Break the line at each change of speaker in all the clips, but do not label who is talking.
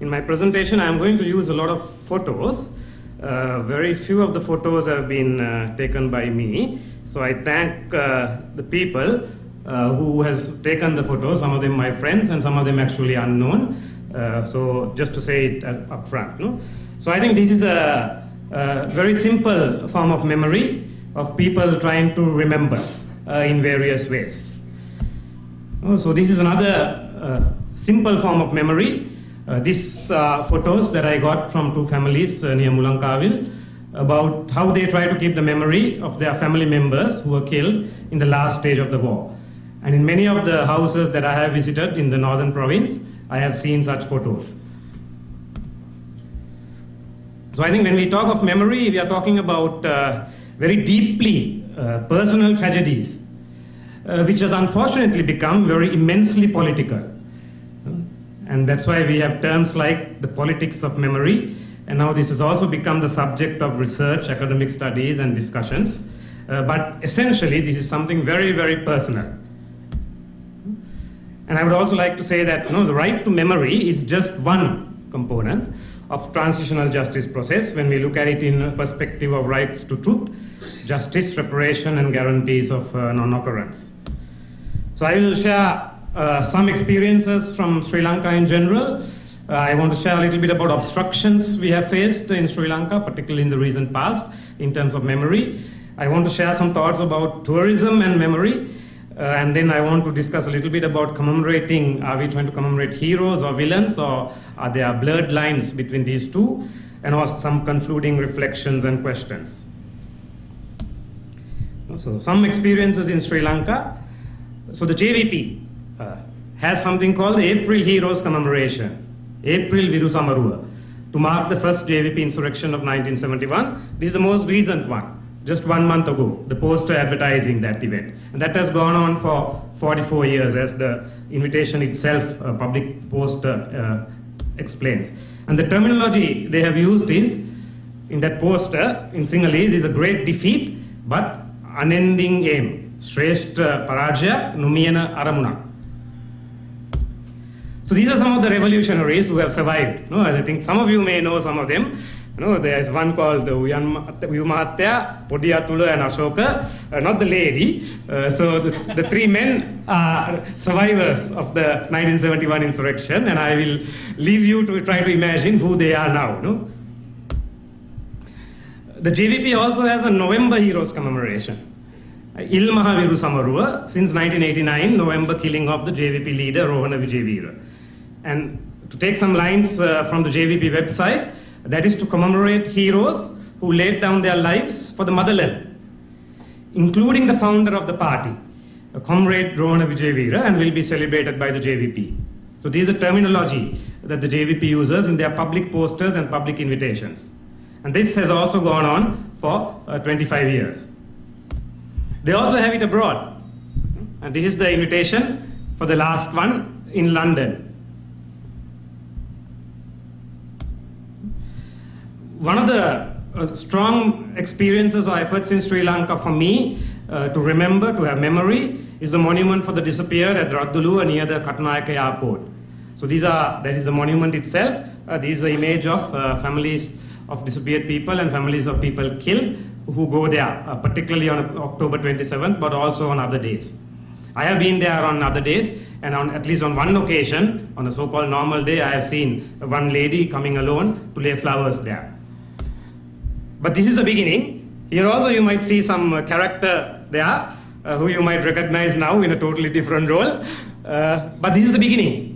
In my presentation, I'm going to use a lot of photos. Very few of the photos have been taken by me. So I thank the people who has taken the photos, some of them my friends and some of them actually unknown. So just to say it up front. No? So I think this is a very simple form of memory of people trying to remember in various ways. So this is another simple form of memory. These photos that I got from two families near Mulankavil about how they try to keep the memory of their family members who were killed in the last stage of the war. And in many of the houses that I have visited in the northern province, I have seen such photos. So I think when we talk of memory, we are talking about very deeply personal tragedies, which has unfortunately become very immensely political. And that's why we have terms like the politics of memory. And now this has also become the subject of research, academic studies, and discussions. But essentially, this is something very, very personal. And I would also like to say that the right to memory is just one component of transitional justice process when we look at it in a perspective of rights to truth, justice, reparation, and guarantees of non-occurrence. So I will share some experiences from Sri Lanka in general. I want to share a little bit about obstructions we have faced in Sri Lanka, particularly in the recent past, in terms of memory. I want to share some thoughts about tourism and memory. And then I want to discuss a little bit about commemorating, are we trying to commemorate heroes or villains, or are there blurred lines between these two, and also some concluding reflections and questions. So some experiences in Sri Lanka. So the JVP has something called the April Heroes Commemoration, April Viru Samaruwa, to mark the first JVP insurrection of 1971. This is the most recent one, just 1 month ago, the poster advertising that event. And that has gone on for 44 years, as the invitation itself, public poster, explains. And the terminology they have used is, in that poster, in Sinhalese, is a great defeat, but unending aim. Shrestha Parajaya Numiyana Aramuna. So these are some of the revolutionaries who have survived. I think some of you may know some of them. There's one called Vyumahatya, Podiyatula, and Ashoka, not the lady. So the three men are survivors of the 1971 insurrection, and I will leave you to try to imagine who they are now. The JVP also has a November Heroes Commemoration. Ilmaha Viru Samaruwa, since 1989, November killing of the JVP leader Rohana Vijayveera. And to take some lines from the JVP website, that is to commemorate heroes who laid down their lives for the motherland, including the founder of the party, Comrade Rohana Vijayveera, and will be celebrated by the JVP. So this is the terminology that the JVP uses in their public posters and public invitations. And this has also gone on for 25 years. They also have it abroad. And this is the invitation for the last one in London. One of the strong experiences or efforts in Sri Lanka for me to remember, to have memory, is the monument for the disappeared at Radduluwa near the Katunayake airport. So that is the monument itself. This is the image of families of disappeared people and families of people killed who go there, particularly on October 27th, but also on other days. I have been there on other days, and at least on one occasion, on a so-called normal day, I have seen one lady coming alone to lay flowers there. But this is the beginning. Here also you might see some character there, who you might recognize now in a totally different role. But this is the beginning.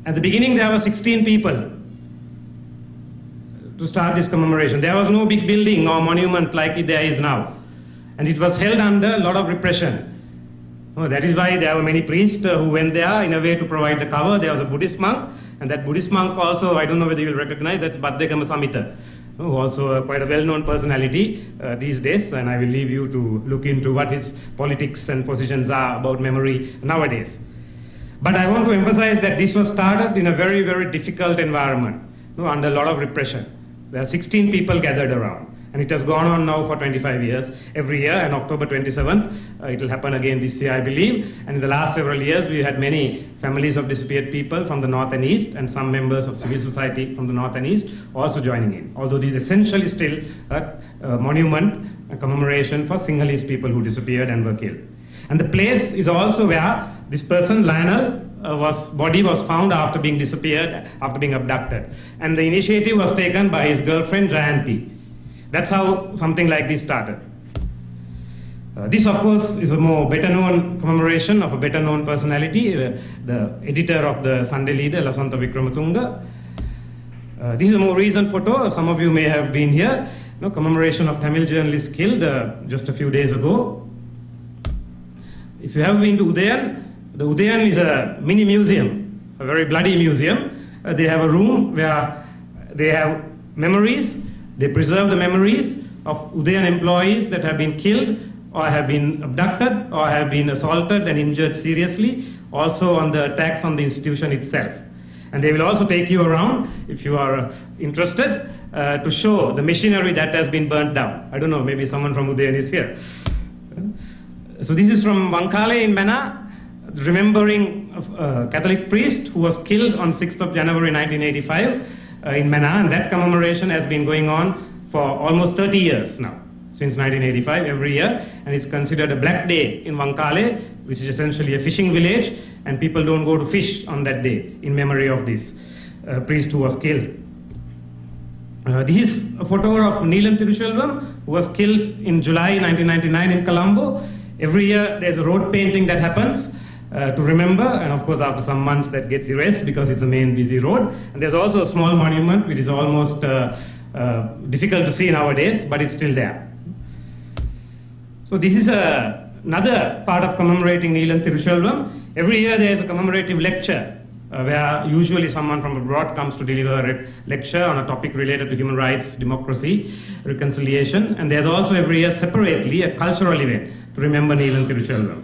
At the beginning there were 16 people to start this commemoration. There was no big building or monument like there is now. And it was held under a lot of repression. That is why there were many priests who went there in a way to provide the cover. There was a Buddhist monk, and that Buddhist monk also, I don't know whether you will recognize, that's Bhaddekama Samita, who also quite a well-known personality these days, and I will leave you to look into what his politics and positions are about memory nowadays. But I want to emphasize that this was started in a very, very difficult environment, under a lot of repression. There are 16 people gathered around. And it has gone on now for 25 years, every year, and October 27th, it will happen again this year, I believe. And in the last several years, we had many families of disappeared people from the north and east, and some members of civil society from the north and east also joining in. Although this is essentially still a monument, a commemoration for Sinhalese people who disappeared and were killed. And the place is also where this person, Lionel, body was found after being disappeared, after being abducted. And the initiative was taken by his girlfriend, Jayanti. That's how something like this started. This, of course, is a more better-known commemoration of a better-known personality, the editor of the Sunday Leader, Lasantha Wickramatunge. This is a more recent photo. Some of you may have been here. Commemoration of Tamil journalists killed just a few days ago. If you have been to Udayan, the Udayan is a mini museum, a very bloody museum. They have a room where they have memories. They preserve the memories of Udayan employees that have been killed or have been abducted or have been assaulted and injured seriously, also on the attacks on the institution itself. And they will also take you around, if you are interested, to show the machinery that has been burnt down. I don't know, maybe someone from Udayan is here. So this is from Wankale in Mannar, remembering a Catholic priest who was killed on 6th of January 1985 in Mannar, and that commemoration has been going on for almost 30 years now, since 1985, every year, and it's considered a black day in Wankale, which is essentially a fishing village, and people don't go to fish on that day in memory of this priest who was killed. This is a photo of Neelam Tiruselvam, who was killed in July 1999 in Colombo. Every year there's a road painting that happens to remember, and of course after some months that gets erased because it's a main busy road. And there's also a small monument which is almost difficult to see nowadays, but it's still there. So this is another part of commemorating Neelam Tiruselvam. Every year there is a commemorative lecture where usually someone from abroad comes to deliver a lecture on a topic related to human rights, democracy, reconciliation. And there's also every year separately a cultural event to remember Neelam Tiruselvam.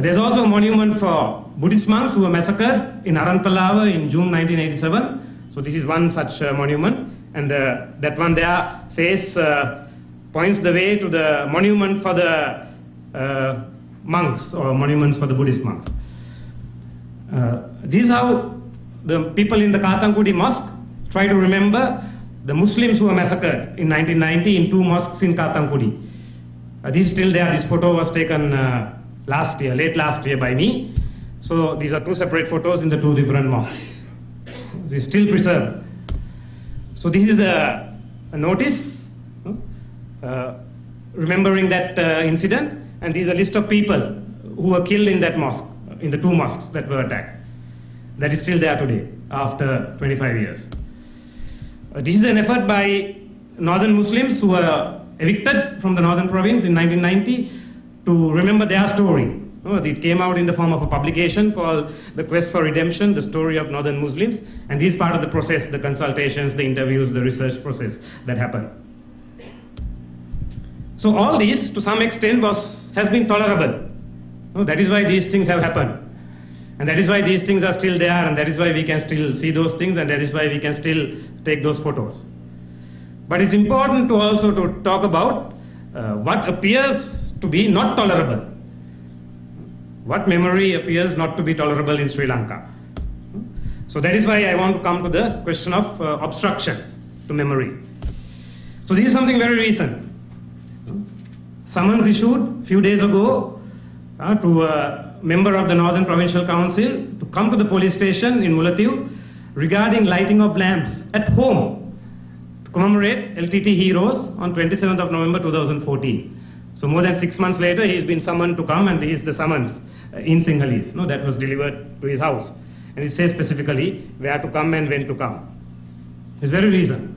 There's also a monument for Buddhist monks who were massacred in Aranthalawa in June 1987. So this is one such monument. And that one there says, points the way to the monument for the monks, or monuments for the Buddhist monks. This is how the people in the Kathankudi mosque try to remember the Muslims who were massacred in 1990 in 2 mosques in Kathankudi. This is still there. This photo was taken last year, late last year by me. So these are 2 separate photos in the 2 different mosques. It's still preserved. So this is a notice remembering that incident, and this is a list of people who were killed in that mosque, in the 2 mosques that were attacked. That is still there today, after 25 years. This is an effort by northern Muslims who were evicted from the northern province in 1990 to remember their story. It came out in the form of a publication called The Quest for Redemption, the story of northern Muslims, and this is part of the process, the consultations, the interviews, the research process that happened. So all this, to some extent, has been tolerable. That is why these things have happened. And that is why these things are still there, and that is why we can still see those things, and that is why we can still take those photos. But it's important to also to talk about what appears to be not tolerable. What memory appears not to be tolerable in Sri Lanka. So that is why I want to come to the question of obstructions to memory. So this is something very recent. Summons issued a few days ago to a member of the Northern Provincial Council to come to the police station in Mullaitivu regarding lighting of lamps at home to commemorate LTT heroes on 27th of November 2014. So more than 6 months later, he has been summoned to come, and this is the summons in Sinhalese that was delivered to his house. And it says specifically where to come and when to come. It's very recent.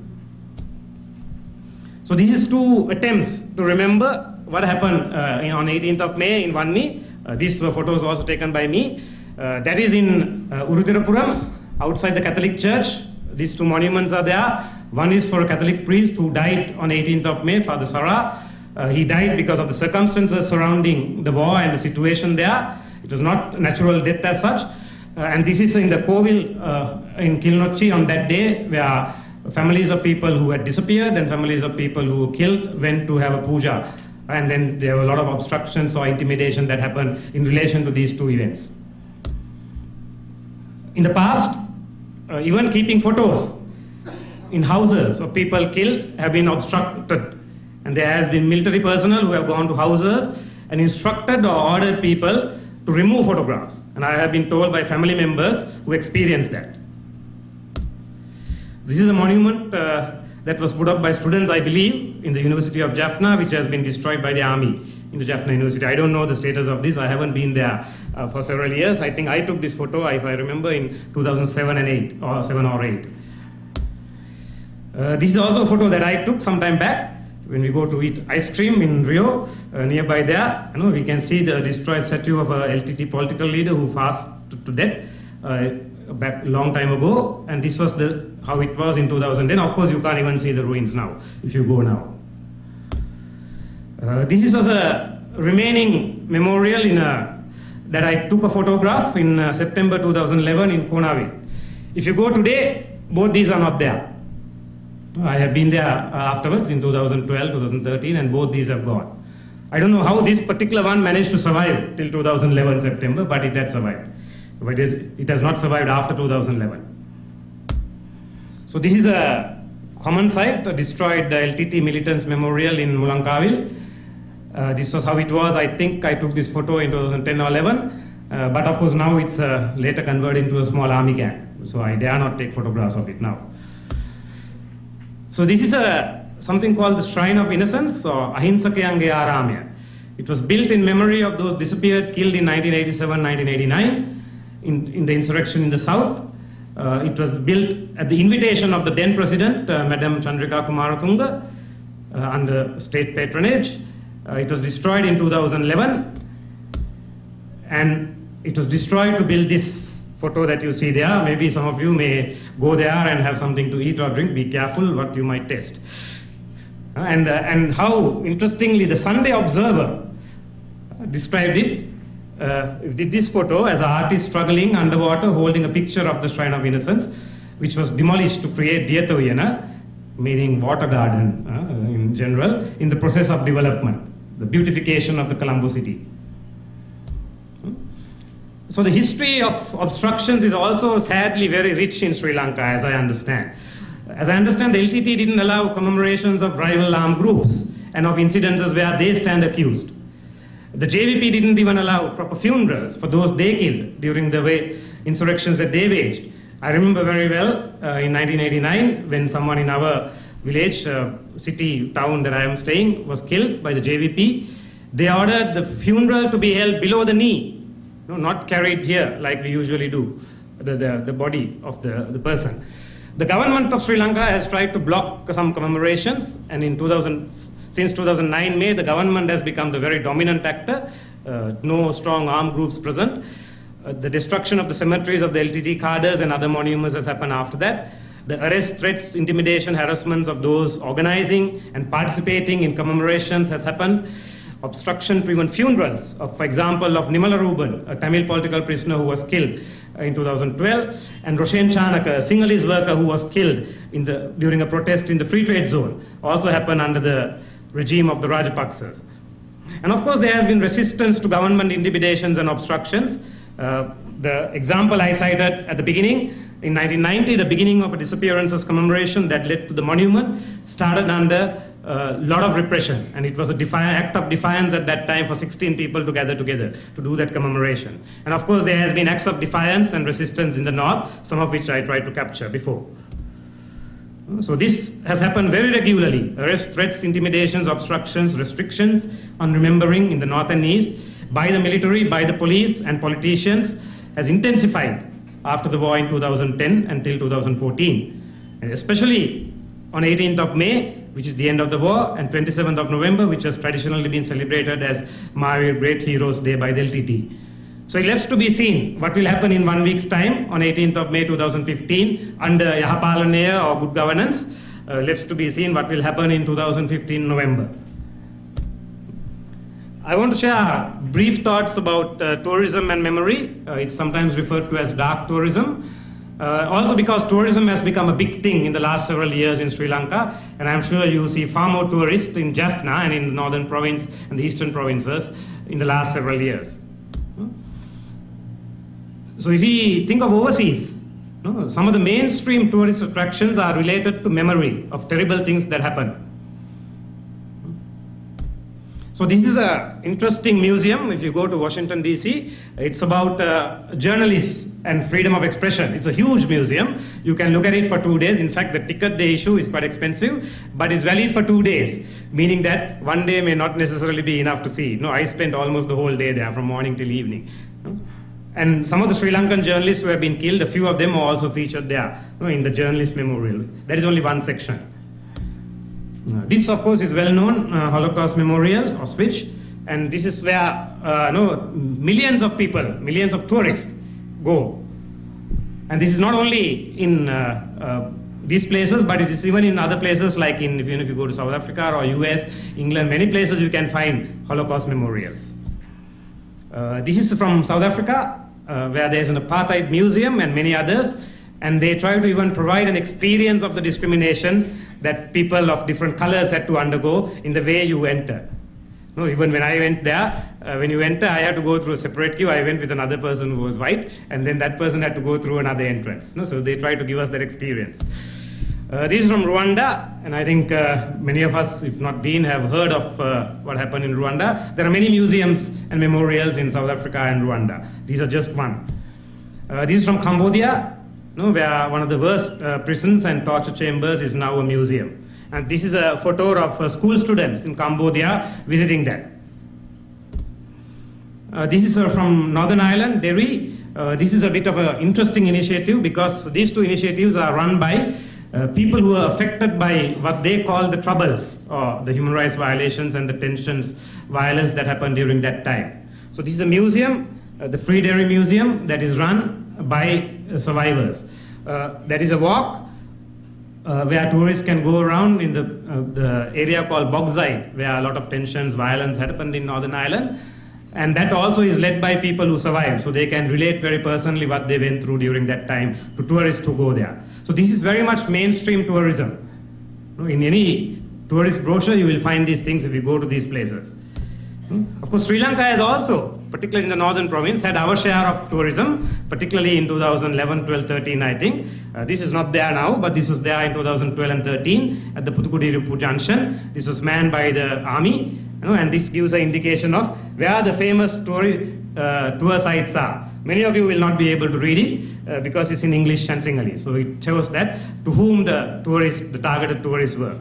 So these 2 attempts to remember what happened on 18th of May in Vanni. These photos also taken by me. That is in Urutirapuram, outside the Catholic Church. These 2 monuments are there. One is for a Catholic priest who died on 18th of May, Father Sarah. He died because of the circumstances surrounding the war and the situation there. It was not natural death as such. And this is in the Kovil in Kilnochi on that day, where Families of people who had disappeared and families of people who were killed went to have a puja. And then there were a lot of obstructions or intimidation that happened in relation to these two events. In the past, even keeping photos in houses of people killed have been obstructed. And there has been military personnel who have gone to houses and instructed or ordered people to remove photographs. And I have been told by family members who experienced that. This is a monument that was put up by students, I believe, in the University of Jaffna, which has been destroyed by the army in the Jaffna University. I don't know the status of this. I haven't been there for several years. I think I took this photo, if I remember, in 2007 and 8, or 7 or 8. This is also a photo that I took some time back when we go to eat ice cream in Rio. Nearby there, we can see the destroyed statue of a LTT political leader who passed to death back a long time ago, and this was how it was in 2010. Of course, you can't even see the ruins now if you go now. This is a remaining memorial that I took a photograph in September 2011 in Konawe. If you go today, both these are not there. I have been there afterwards in 2012, 2013, and both these have gone. I don't know how this particular one managed to survive till 2011 September, but it had survived. But it has not survived after 2011. So this is a common site, a destroyed LTT militants memorial in Mulankavil. This was how it was. I think I took this photo in 2010 or 11, but of course now it's later converted into a small army camp. So I dare not take photographs of it now. So this is something called the Shrine of Innocence, or Ahinsakayange Aramaya. It was built in memory of those disappeared, killed in 1987, 1989 in the insurrection in the south. It was built at the invitation of the then president, Madam Chandrika Kumaratunga, under state patronage. It was destroyed in 2011, and it was destroyed to build this photo that you see there. Maybe some of you may go there and have something to eat or drink. Be careful what you might taste. And how interestingly the Sunday Observer described it. Did this photo as an artist struggling underwater holding a picture of the Shrine of Innocence, which was demolished to create Dietaviyana, meaning water garden in general, in the process of development, the beautification of the Colombo city. So the history of obstructions is also sadly very rich in Sri Lanka, as I understand. As I understand, the LTT didn't allow commemorations of rival armed groups and of incidences where they stand accused. The JVP didn't even allow proper funerals for those they killed during the insurrections that they waged. I remember very well in 1989 when someone in our village, city, town that I am staying was killed by the JVP. They ordered the funeral to be held below the knee, not carried here like we usually do, the body of the person. The government of Sri Lanka has tried to block some commemorations, and since 2009 May, the government has become the very dominant actor. No strong armed groups present. The destruction of the cemeteries of the LTT cadres and other monuments has happened after that. The arrest, threats, intimidation, harassments of those organizing and participating in commemorations has happened. Obstruction to even funerals, for example, of Nimala Ruben, a Tamil political prisoner who was killed in 2012, and Roshen Chanak, a Sinhalese worker who was killed during a protest in the free trade zone, also happened under the regime of the Rajapaksas. And of course, there has been resistance to government intimidations and obstructions. The example I cited at the beginning, in 1990, the beginning of a disappearances commemoration that led to the monument started under a lot of repression, and it was an act of defiance at that time for 16 people to gather together to do that commemoration. And of course, there has been acts of defiance and resistance in the north, some of which I tried to capture before. So this has happened very regularly. Arrests, threats, intimidations, obstructions, restrictions on remembering in the north and east by the military, by the police and politicians has intensified after the war in 2010 until 2014. And especially on 18th of May, which is the end of the war, and 27th of November, which has traditionally been celebrated as Mahavir Great Heroes Day by the LTT. So it left to be seen what will happen in 1 week's time on 18th of May 2015 under Yahapalanaya or good governance. Left to be seen what will happen in 2015 November. I want to share brief thoughts about tourism and memory. It's sometimes referred to as dark tourism. Also because tourism has become a big thing in the last several years in Sri Lanka, and I'm sure you see far more tourists in Jaffna and in the northern province and the eastern provinces in the last several years. So if we think of overseas, some of the mainstream tourist attractions are related to memory of terrible things that happened. So this is an interesting museum. If you go to Washington, D.C., it's about journalists and freedom of expression. It's a huge museum. You can look at it for 2 days. In fact, the ticket they issue is quite expensive, but it's valid for 2 days, meaning that one day may not necessarily be enough to see. I spent almost the whole day there, from morning till evening. And some of the Sri Lankan journalists who have been killed, a few of them are also featured there in the journalist memorial. There is only one section. This, of course, is well-known Holocaust Memorial, Auschwitz, and this is where millions of people, millions of tourists go. And this is not only in these places, but it is even in other places, like even if you go to South Africa or US, England, many places you can find Holocaust memorials. This is from South Africa, where there is an apartheid museum and many others, and they try to even provide an experience of the discrimination that people of different colors had to undergo in the way you enter. Even when I went there, when you enter, I had to go through a separate queue. I went with another person who was white, and then that person had to go through another entrance. So they try to give us that experience. This is from Rwanda, and I think many of us, if not been, have heard of what happened in Rwanda. There are many museums and memorials in South Africa and Rwanda. These are just one. This is from Cambodia, where one of the worst prisons and torture chambers is now a museum. And this is a photo of school students in Cambodia visiting that. This is from Northern Ireland, Derry. This is a bit of an interesting initiative because these two initiatives are run by people who are affected by what they call the troubles, or the human rights violations and the tensions, violence that happened during that time. So this is a museum, the Free Derry Museum, that is run by survivors. There is a walk where tourists can go around in the area called Bogside, where a lot of tensions, violence happened in Northern Ireland. And that also is led by people who survived, so they can relate very personally what they went through during that time to tourists who go there. So this is very much mainstream tourism. In any tourist brochure, you will find these things if you go to these places. Of course, Sri Lanka has also, particularly in the northern province, had our share of tourism, particularly in 2011, 12, 13, I think. This is not there now, but this was there in 2012 and 13 at the Putukkudi Junction. This was manned by the army, and this gives an indication of where the famous tour sites are. Many of you will not be able to read it because it's in English and Sinhalese. So it shows that to whom the targeted tourists were.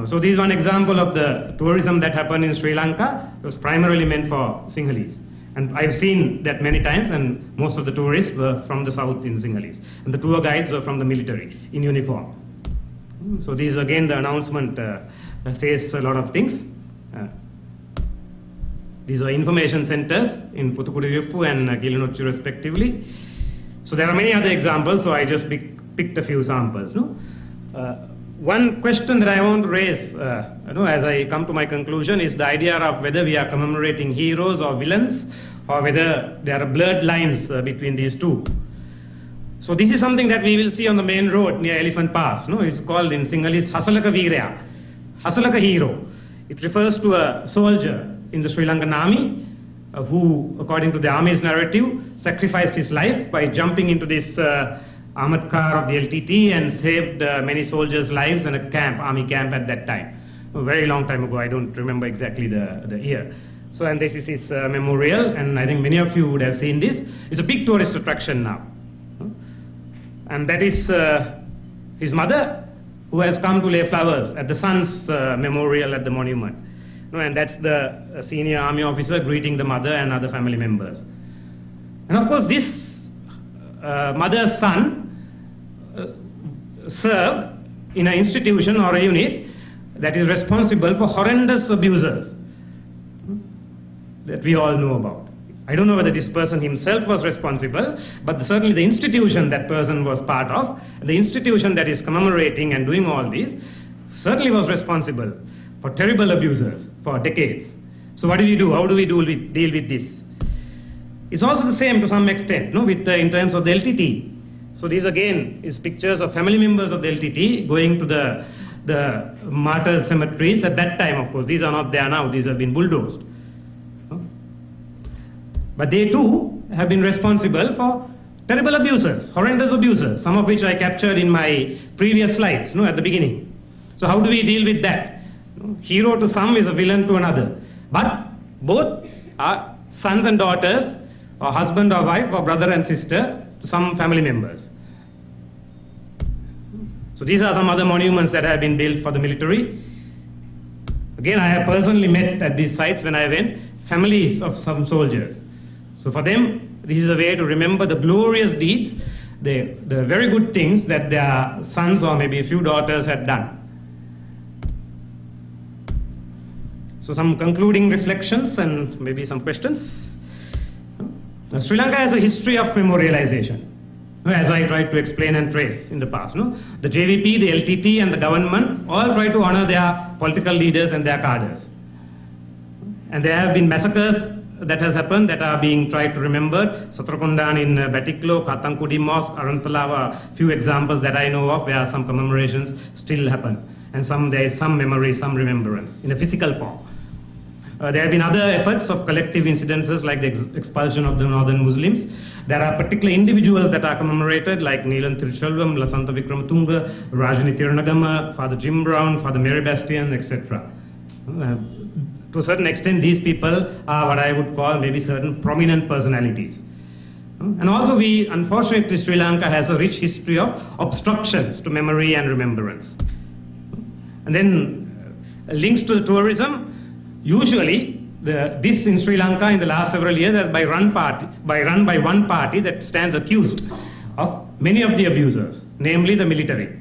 So this is one example of the tourism that happened in Sri Lanka. It was primarily meant for Sinhalese. And I've seen that many times, and most of the tourists were from the south in Sinhalese. And the tour guides were from the military in uniform. So this is again the announcement says a lot of things. These are information centers in Putukkudi and Kilinochu respectively. So there are many other examples, so I just picked a few samples. One question that I want to raise as I come to my conclusion is the idea of whether we are commemorating heroes or villains, or whether there are blurred lines between these two. So this is something that we will see on the main road near Elephant Pass. It's called in Sinhalese Hasalaka Veeraya, Hasalaka hero. It refers to a soldier in the Sri Lankan army who, according to the army's narrative, sacrificed his life by jumping into this armored car of the LTT and saved many soldiers' lives in a camp, army camp at that time. A very long time ago, I don't remember exactly the year. So, and this is his memorial, and I think many of you would have seen this. It's a big tourist attraction now. And that is his mother, who has come to lay flowers at the son's memorial at the monument. And that's the senior army officer greeting the mother and other family members. And of course, this mother's son served in an institution or a unit that is responsible for horrendous abusers that we all know about. I don't know whether this person himself was responsible, but certainly the institution that person was part of, the institution that is commemorating and doing all this, certainly was responsible for terrible abusers for decades. So what do we do? How do we deal with this? It's also the same to some extent, in terms of the LTT. So these again is pictures of family members of the LTT going to the martyr cemeteries at that time, of course. These are not there now, these have been bulldozed. But they too have been responsible for terrible abusers, horrendous abusers, some of which I captured in my previous slides at the beginning. So how do we deal with that? Hero to some is a villain to another. But both are sons and daughters, or husband or wife, or brother and sister to some family members. So these are some other monuments that have been built for the military. Again, I have personally met at these sites when I went, families of some soldiers. So for them, this is a way to remember the glorious deeds, the very good things that their sons or maybe a few daughters had done. So some concluding reflections and maybe some questions. Now, Sri Lanka has a history of memorialization, as I tried to explain and trace in the past. The JVP, the LTT and the government all try to honor their political leaders and their cadres. And there have been massacres that has happened that are being tried to remember. Satrakundan in Batiklo, Katankudi Mosque, Arantalawa, few examples that I know of where some commemorations still happen. And there is some memory, some remembrance in a physical form. There have been other efforts of collective incidences like the expulsion of the northern Muslims. There are particular individuals that are commemorated like Neelan Tiruchelvam, Lasantha Vikramatunga, Rajani Tirunagama, Father Jim Brown, Father Mary Bastian, etc. To a certain extent, these people are what I would call maybe certain prominent personalities. And also unfortunately, Sri Lanka has a rich history of obstructions to memory and remembrance. And then links to the tourism. Usually, this in Sri Lanka in the last several years has run by one party that stands accused of many of the abusers, namely the military.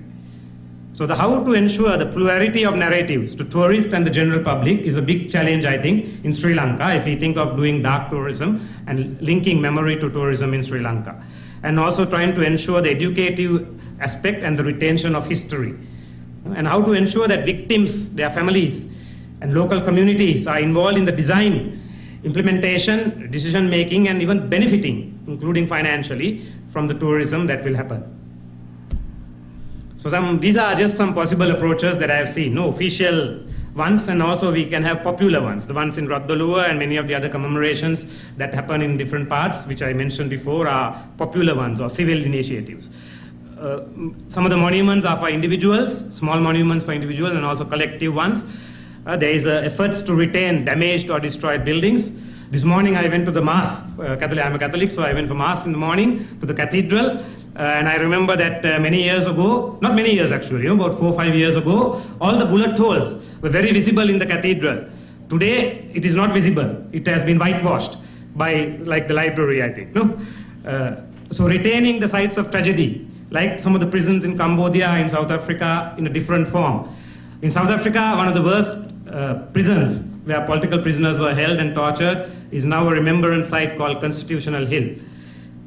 So how to ensure the plurality of narratives to tourists and the general public is a big challenge, I think, in Sri Lanka, if we think of doing dark tourism and linking memory to tourism in Sri Lanka. And also trying to ensure the educative aspect and the retention of history. And how to ensure that victims, their families, and local communities are involved in the design, implementation, decision making, and even benefiting, including financially, from the tourism that will happen. So these are just some possible approaches that I have seen. No official ones, and also we can have popular ones. The ones in Raddalua and many of the other commemorations that happen in different parts, which I mentioned before, are popular ones or civil initiatives. Some of the monuments are for individuals, small monuments for individuals, and also collective ones. There is efforts to retain damaged or destroyed buildings. This morning I went to the Mass. I'm a Catholic, so I went for Mass in the morning to the cathedral. And I remember that many years ago, not many years actually, about 4 or 5 years ago, all the bullet holes were very visible in the cathedral. Today, it is not visible. It has been whitewashed by, like the library, I think. So retaining the sites of tragedy, like some of the prisons in Cambodia, in South Africa, in a different form. In South Africa, one of the worst prisons where political prisoners were held and tortured is now a remembrance site called Constitutional Hill.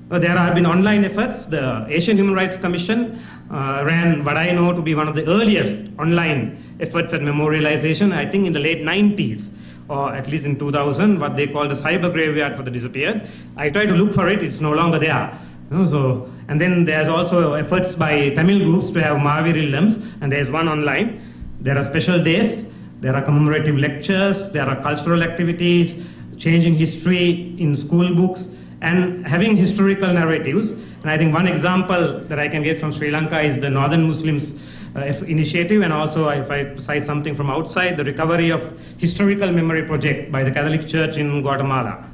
There have been online efforts. The Asian Human Rights Commission ran what I know to be one of the earliest online efforts at memorialization, I think in the late 90s, or at least in 2000, what they called the cyber graveyard for the disappeared. I tried to look for it, it's no longer there. And then there's also efforts by Tamil groups to have Mahavir Illams, and there's one online. There are special days, there are commemorative lectures, there are cultural activities, changing history in school books, and having historical narratives. And I think one example that I can get from Sri Lanka is the Northern Muslims initiative, and also if I cite something from outside, the Recovery of Historical Memory Project by the Catholic Church in Guatemala.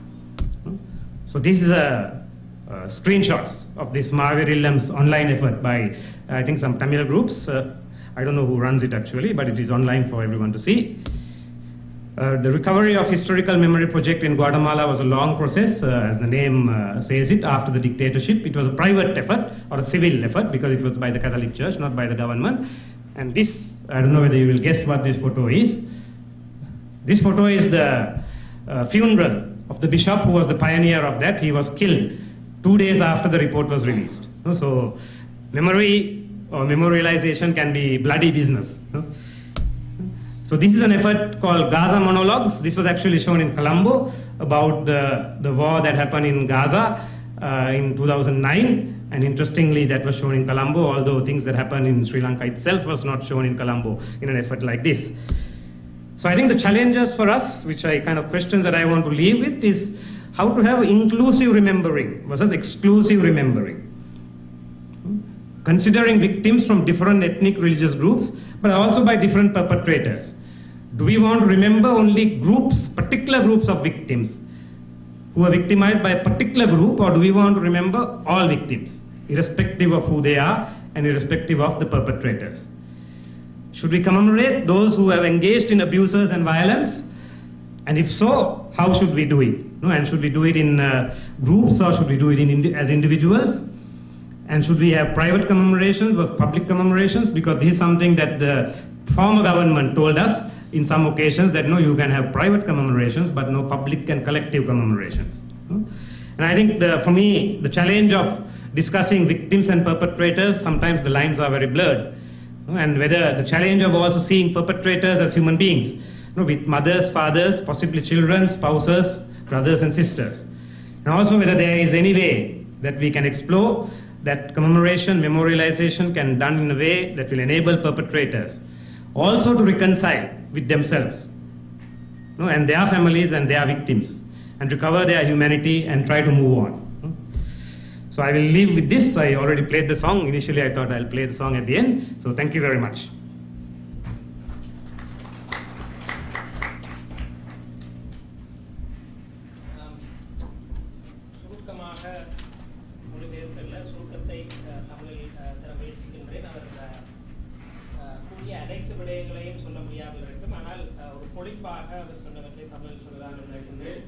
So this is screenshots of this Mahavir Illam's online effort by, I think, some Tamil groups. I don't know who runs it actually, but it is online for everyone to see. The Recovery of Historical Memory Project in Guatemala was a long process, as the name says it, after the dictatorship. It was a private effort, or a civil effort, because it was by the Catholic Church, not by the government. And this, I don't know whether you will guess what this photo is. This photo is the funeral of the bishop who was the pioneer of that. He was killed 2 days after the report was released. So memory or memorialization can be bloody business. So this is an effort called Gaza Monologues. This was actually shown in Colombo about the war that happened in Gaza in 2009. And interestingly, that was shown in Colombo, although things that happened in Sri Lanka itself was not shown in Colombo in an effort like this. So I think the challenges for us, which I kind of questions that I want to leave with, is how to have inclusive remembering versus exclusive remembering. Considering victims from different ethnic religious groups, but also by different perpetrators. Do we want to remember only groups, particular groups of victims who are victimized by a particular group, or do we want to remember all victims, irrespective of who they are and irrespective of the perpetrators? Should we commemorate those who have engaged in abuses and violence? And if so, how should we do it? And should we do it in groups, or should we do it as individuals? And should we have private commemorations versus public commemorations? Because this is something that the former government told us in some occasions, that no, you can have private commemorations, but no public and collective commemorations. And I think for me, the challenge of discussing victims and perpetrators, sometimes the lines are very blurred. And whether the challenge of also seeing perpetrators as human beings, with mothers, fathers, possibly children, spouses, brothers and sisters. And also whether there is any way that we can explore that commemoration, memorialization can be done in a way that will enable perpetrators also to reconcile with themselves, and their families and their victims, and recover their humanity and try to move on. So I will leave with this. I already played the song. Initially I thought I'll play the song at the end. So thank you very much.
அனைத்து விடயங்களையும் சொல்ல முடியாமல் இருக்கும். ஆனால் ஒரு பொழிப்பாக அவர் சொன்னவற்றை தமிழில் சொல்லலாம் என்று நினைக்கின்றேன்.